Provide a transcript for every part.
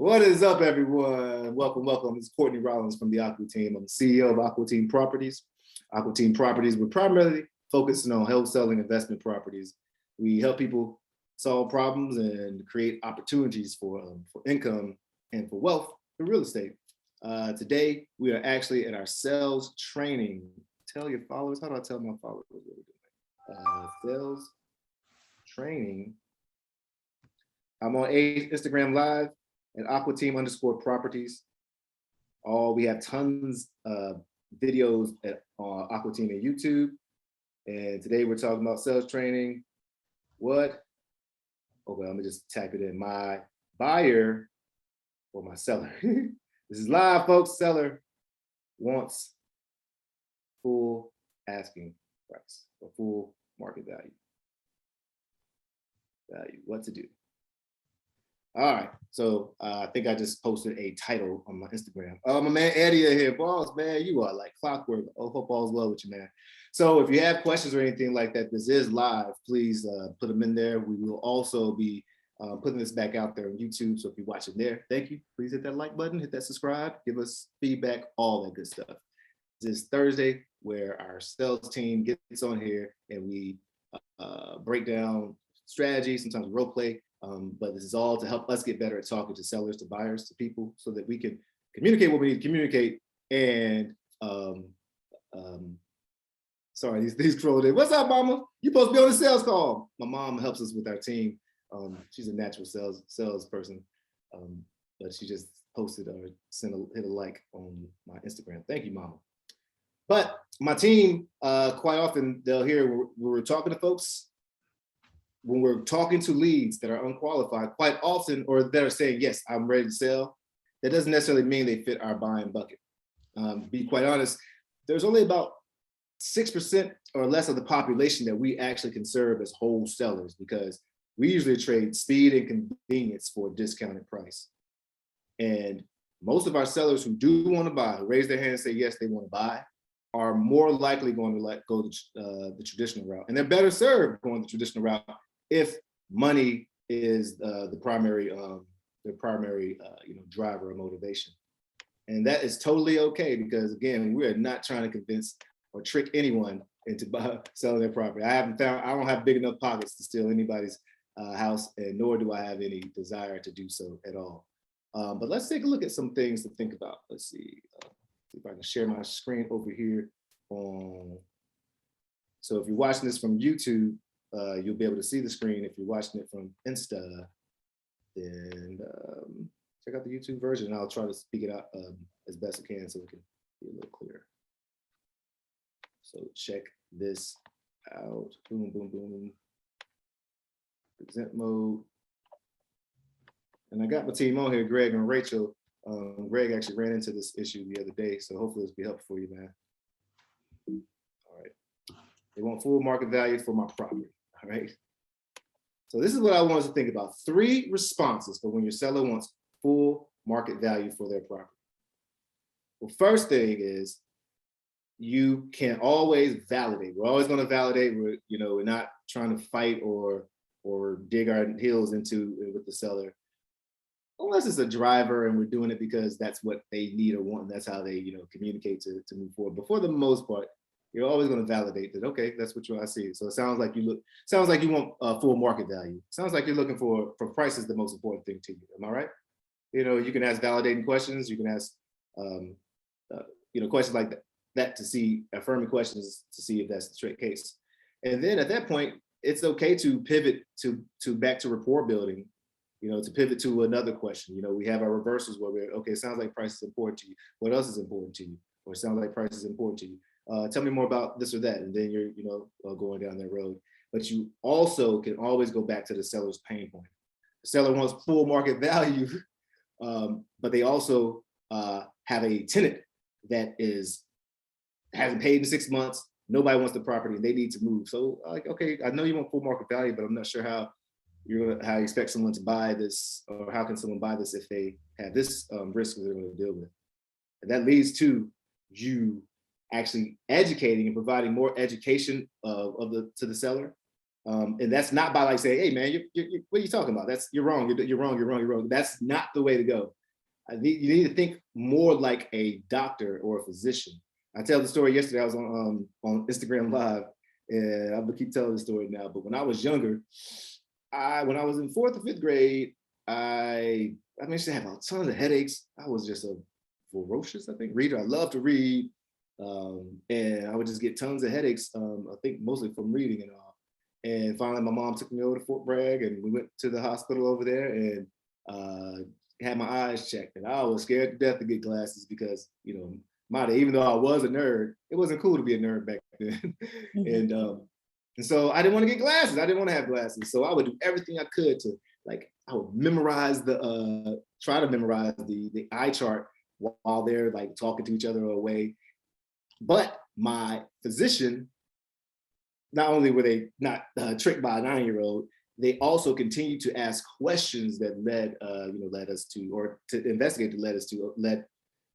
What is up, everyone? Welcome, welcome. It's Courtney Rollins from the Aqua Team. I'm the CEO of Aqua Team Properties. Aqua Team Properties, we're primarily focusing on wholesaling investment properties. We help people solve problems and create opportunities for income and for wealth in real estate. Today, we are actually at our sales training. Tell your followers, how do I tell my followers what we're doing? Sales training. I'm on Instagram Live at Aqua Team _properties. We have tons of videos at Aqua Team and YouTube. And today we're talking about sales training. What? Okay, let me just type it in. My buyer or my seller. This is live, folks. Seller wants full asking price or full market value. What to do? All right, so I think I just posted a title on my Instagram. My man Eddie here, boss, man, you are like clockwork. I hope all's well with you, man. So if you have questions or anything like that, this is live. Please put them in there. We will also be putting this back out there on YouTube. So if you're watching there, thank you. Please hit that like button, hit that subscribe, give us feedback, all that good stuff. This is Thursday where our sales team gets on here and we break down strategy, sometimes role play. But this is all to help us get better at talking to sellers, to buyers, to people, so that we can communicate what we need to communicate. And sorry, these trolls. What's up, mama? You supposed to be on the sales call. My mom helps us with our team. She's a natural salesperson, but she just posted or hit a like on my Instagram. Thank you, mama. But my team, quite often they'll hear when we're talking to folks. When we're talking to leads that are unqualified, quite often, or that are saying, yes, I'm ready to sell, that doesn't necessarily mean they fit our buying bucket. Be quite honest, there's only about 6% or less of the population that we actually can serve as wholesalers, because we usually trade speed and convenience for a discounted price. And most of our sellers who do want to buy, who raise their hand and say, yes, they want to buy, are more likely going to go the traditional route. And they're better served going the traditional route if money is the primary driver or motivation. And that is totally okay, because again, we are not trying to convince or trick anyone into selling their property. I don't have big enough pockets to steal anybody's house, and nor do I have any desire to do so at all. But let's take a look at some things to think about. Let's see if I can share my screen over here. So if you're watching this from YouTube, you'll be able to see the screen. If you're watching it from Insta, then check out the YouTube version, and I'll try to speak it out as best I can so it can be a little clearer. So check this out. Boom, boom, boom. Present mode. And I got my team on here, Greg and Rachel. Greg actually ran into this issue the other day, so hopefully this will be helpful for you, man. All right. They want full market value for my property. All right. So this is what I want us to think about. 3 responses for when your seller wants full market value for their property. Well, first thing is you can always validate. We're always going to validate. We're not trying to fight or dig our heels into with the seller, unless it's a driver and we're doing it because that's what they need or want, and that's how they communicate to move forward. But for the most part, you're always going to validate that. Okay, that's what I see. So it sounds like you want full market value. Sounds like you're looking for price is the most important thing to you. Am I right? You can ask validating questions. You can ask questions like that to see affirming questions to see if that's the straight case. And then at that point, it's okay to pivot to back to rapport building. To pivot to another question. We have our reversals where we're, okay, it sounds like price is important to you. What else is important to you? Or it sounds like price is important to you. Tell me more about this or that. And then you're, going down that road. But you also can always go back to the seller's pain point. The seller wants full market value, but they also have a tenant that hasn't paid in 6 months. Nobody wants the property and they need to move. So okay, I know you want full market value, but I'm not sure how you expect someone to buy this, or how can someone buy this if they have this risk that they're going to deal with. And that leads to you actually educating and providing more education to the seller. And that's not by saying, hey man, what are you talking about? You're wrong. You're wrong. That's not the way to go. You need to think more like a doctor or a physician. I tell the story yesterday. I was on Instagram Live, and I'm gonna keep telling the story now. But when I was younger, when I was in fourth or fifth grade, I managed to have tons of headaches. I was just a ferocious, I think, reader. I love to read, and I would just get tons of headaches. I think mostly from reading and all. And finally, my mom took me over to Fort Bragg, and we went to the hospital over there, and had my eyes checked. And I was scared to death to get glasses because, even though I was a nerd, it wasn't cool to be a nerd back then. And so I didn't want to get glasses. I didn't want to have glasses. So I would do everything I could to, like, I would memorize try to memorize the eye chart while they're like talking to each other away. But my physician, not only were they not tricked by a 9-year-old, they also continued to ask questions that led us to, or to investigate that led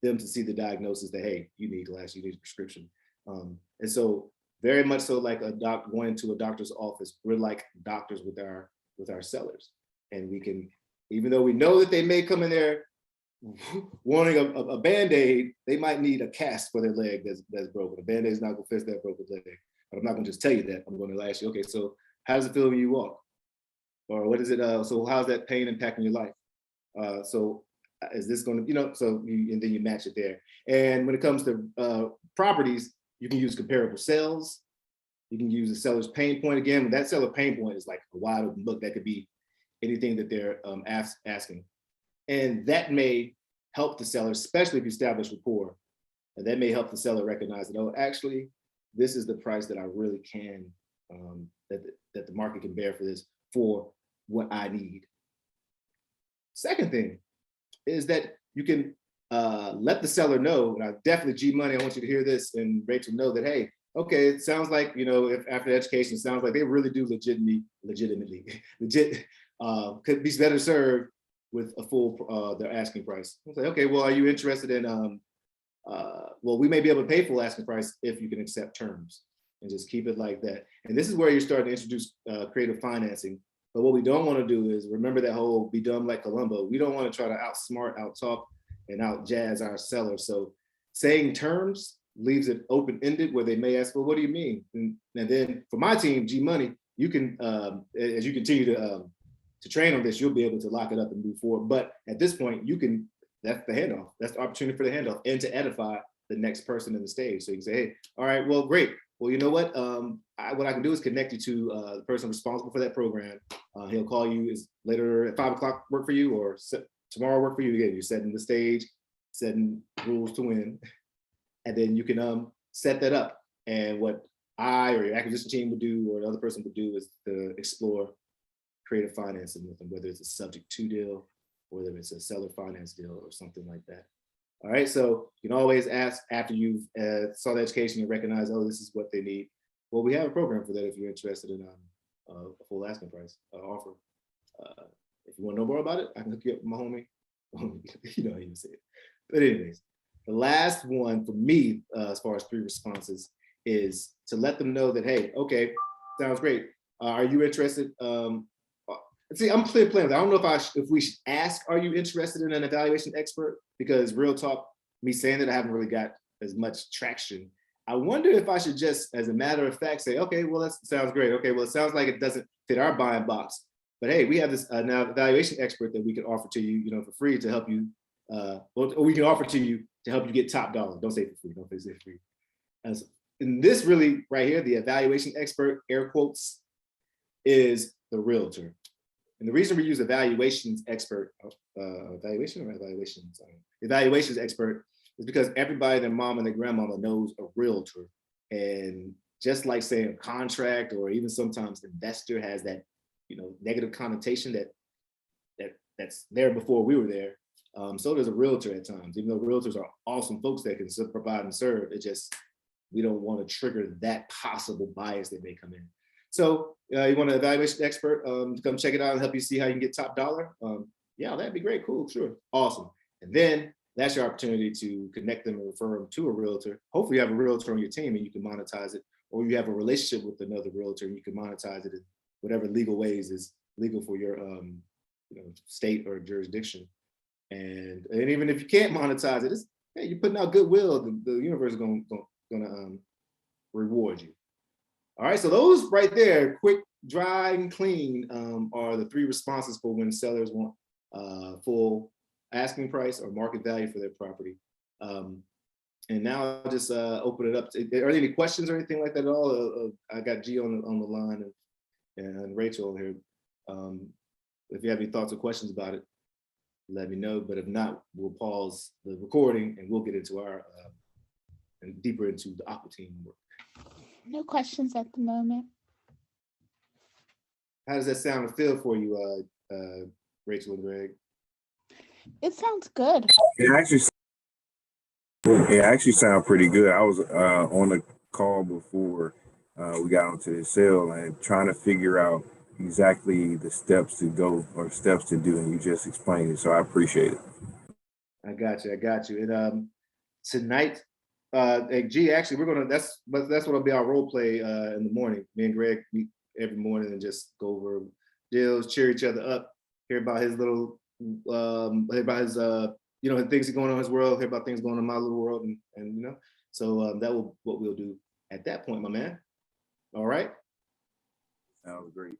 them to see the diagnosis that, hey, you need glasses, you need a prescription. And so very much so, like going into a doctor's office, we're like doctors with our sellers. And we can, even though we know that they may come in there wanting a Band-Aid, they might need a cast for their leg that's broken. A Band-Aid is not gonna fix that broken leg. But I'm not gonna just tell you that. I'm gonna ask you, okay, so how does it feel when you walk? Or what is it, so how's that pain impacting your life? So is this gonna, and then you match it there. And when it comes to properties, you can use comparable sales. You can use the seller's pain point. Again, that seller pain point is like a wide open book. That could be anything that they're asking. And that may help the seller, especially if you establish rapport, and that may help the seller recognize that, oh, actually, this is the price that I really can, that the market can bear for this, for what I need. Second thing is that you can let the seller know, and I definitely, G Money, I want you to hear this, and Rachel, know that, hey, okay, it sounds like, if after education, it sounds like they really do could be better served with a full, their asking price. I was like, okay, well, are you interested in, well, we may be able to pay full asking price if you can accept terms, and just keep it like that. And this is where you're starting to introduce creative financing. But what we don't want to do is, remember that whole be dumb like Columbo. We don't want to try to outsmart, outtalk, and outjazz our sellers. So saying terms leaves it open-ended, where they may ask, well, what do you mean? And then for my team, G Money, you can, as you continue to train on this, you'll be able to lock it up and move forward. But at this point, that's the handoff. That's the opportunity for the handoff, and to edify the next person in the stage. So you can say, hey, all right, well, great. Well, you know what? What I can do is connect you to the person responsible for that program. He'll call you. Is later at 5 o'clock work for you, or tomorrow work for you? Again, you're setting the stage, setting rules to win, and then you can set that up. And what I or your acquisition team would do, or the other person would do, is to explore creative financing with them, whether it's a subject to deal, whether it's a seller finance deal, or something like that. All right, so you can always ask after you've saw the education and recognize, oh, this is what they need. Well, we have a program for that if you're interested in a full asking price offer. If you want to know more about it, I can hook you up with my homie. You know how you say it. But anyways, the last one for me, as far as 3 responses, is to let them know that, hey, okay, sounds great. Are you interested? See, I'm playing with that. I don't know if we should ask, are you interested in an evaluation expert? Because real talk, me saying that, I haven't really got as much traction. I wonder if I should just, as a matter of fact, say, okay, well, that sounds great. Okay, well, it sounds like it doesn't fit our buying box. But hey, we have this now evaluation expert that we can offer to you, for free, to help you, or we can offer to you to help you get top dollar. Don't say for free, don't say free. And this really right here, the evaluation expert, air quotes, is the realtor. And the reason we use evaluations expert, evaluations expert, is because everybody, their mom and their grandmama, knows a realtor. And just like saying a contract, or even sometimes investor, has that, negative connotation that's there before we were there. So does a realtor at times, even though realtors are awesome folks that can provide and serve. It just, we don't want to trigger that possible bias that may come in. So you want an evaluation expert to come check it out and help you see how you can get top dollar? Yeah, that'd be great. Cool, sure, awesome. And then that's your opportunity to connect them and refer them to a realtor. Hopefully you have a realtor on your team and you can monetize it, or you have a relationship with another realtor and you can monetize it in whatever legal ways is legal for your state or jurisdiction. And even if you can't monetize it, it's, hey, you're putting out goodwill. The universe is gonna reward you. All right, so those right there, quick, dry, and clean, are the 3 responses for when sellers want full asking price or market value for their property. And now I'll just open it up. Are there any questions or anything like that at all? I got G on the line and Rachel here. If you have any thoughts or questions about it, let me know. But if not, we'll pause the recording and we'll get into our and deeper into the Aqua team work. No questions at the moment. How does that sound and feel for you, Rachel and Greg? It sounds good. It actually sounds pretty good. I was on the call before we got onto the sale and trying to figure out exactly the steps to go or steps to do, and you just explained it. So I appreciate it. I got you. And tonight, G, actually, we're gonna that's what'll be our role play in the morning. Me and Greg meet every morning and just go over deals, cheer each other up, hear about his little, hear about his things going on in his world, hear about things going on in my little world, and so that will what we'll do at that point, my man. All right. Sounds great.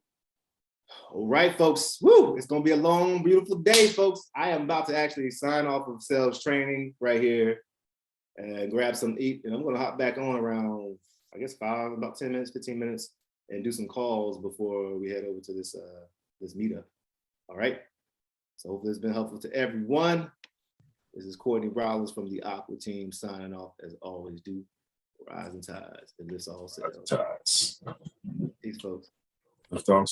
All right, folks. Woo! It's gonna be a long, beautiful day, folks. I am about to actually sign off of sales training right here and grab some eat, and I'm gonna hop back on around, I guess, about 10 minutes, 15 minutes, and do some calls before we head over to this meetup. All right. So hopefully it's been helpful to everyone. This is Courtney Rollins from the Aqua team signing off as always do. Rising tides, and this all sales. Tides. Peace, folks. That's awesome.